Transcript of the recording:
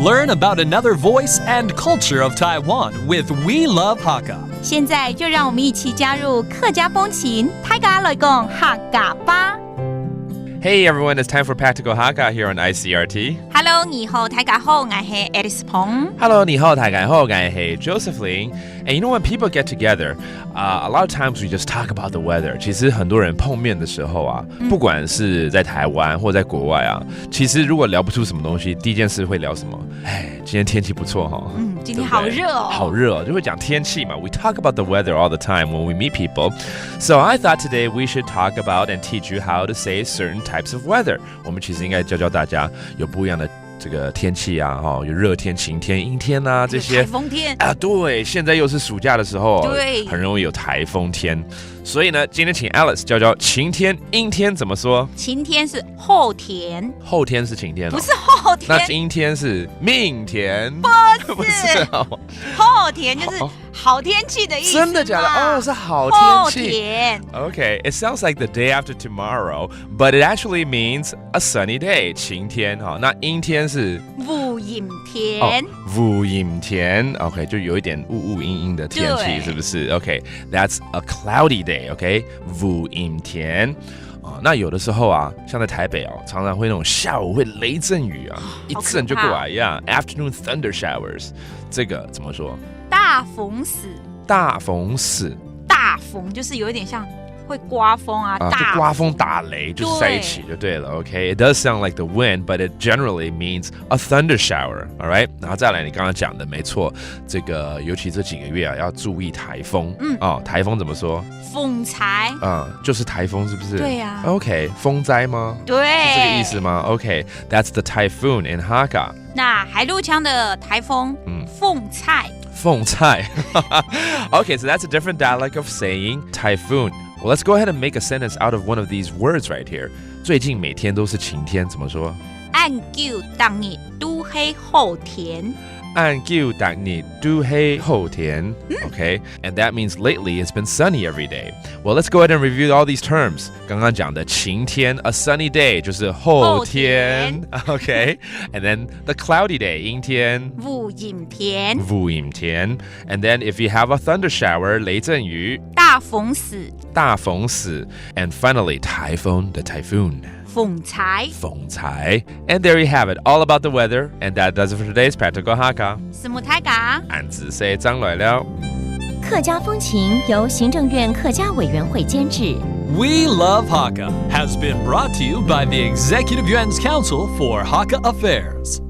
Learn about another voice and culture of Taiwan with We Love Hakka. 现在就让我们一起加入客家风情，大家来讲客家吧。Hey everyone, it's time for Practical Hakka here on ICRT. Hello， 你好，大家好，我是 Alice Pong。Hello, 你好，大家好，我是 Josephine. And you know when people get together, a lot of times we just talk about the weather. 其实很多人碰面的时候啊，不管是在台湾或在国外啊，其实如果聊不出什么东西，第一件事会聊什么？哎，今天天气不错哈。今天好热哦，好热哦，就会讲天气嘛。We talk about the weather all the time when we meet people. So I thought today we should talk about and teach you how to say certain types of weather. 我们其实应该教大家有不一样的这个天气啊，有热天、晴天、阴天啊，这些台风天啊，对，现在又是暑假的时候，对，很容易有台风天。所以呢，今天请 Alice 教晴天、阴天怎么说？晴天是后天，后天是晴天，不是后天。那阴天是明天，不是后天就是好天气的意思。真的假的？哦，是好天气。后天。Okay, it sounds like the day after tomorrow, but it actually means a sunny day. 晴天哈，那阴天是雾阴天。雾阴天 ，OK， 就有一点雾阴阴的天气，是不是 ？OK, that's a cloudy day. OK, 雾阴天。那有的时候啊，像在台北常常会那种下午会雷阵雨啊，一阵就过来呀。Afternoon thunder showers， 这个怎么说？大风死。大风死。大风就是有一点像会刮风啊，就刮风打雷就是在一起就对了。OK, it does sound like the wind, but it generally means a thunder shower. All right, 然后再来你刚刚讲的没错，这个尤其这几个月啊，要注意台风。台风怎么说？风灾。就是台风是不是？对呀。OK, 风灾吗？对，是这个意思吗 ？OK, that's the typhoon in Hakka. 那海陆腔的台风，凤菜。凤菜。Okay, so that's a different dialect of saying typhoon.Well, let's go ahead and make a sentence out of one of these words right here. 最近每天都是晴天，怎么说？按旧当日都黑后天。按旧当日都黑后天。Okay, and that means lately it's been sunny every day. Well, let's go ahead and review all these terms. 刚刚讲的晴天 a sunny day 就是后天。Okay, and then the cloudy day 阴天。雾阴天。雾阴天。And then if you have a thunder shower 雷阵雨。大风死。大风死。And finally, typhoon, the typhoon.风财 And there you have it, all about the weather. And that does it for today's Practical Hakka. 什么台嘎？俺只说张来了。客家风情由行政院客家委员会监制。We Love Hakka has been brought to you by the Executive Yuan's Council for Hakka Affairs.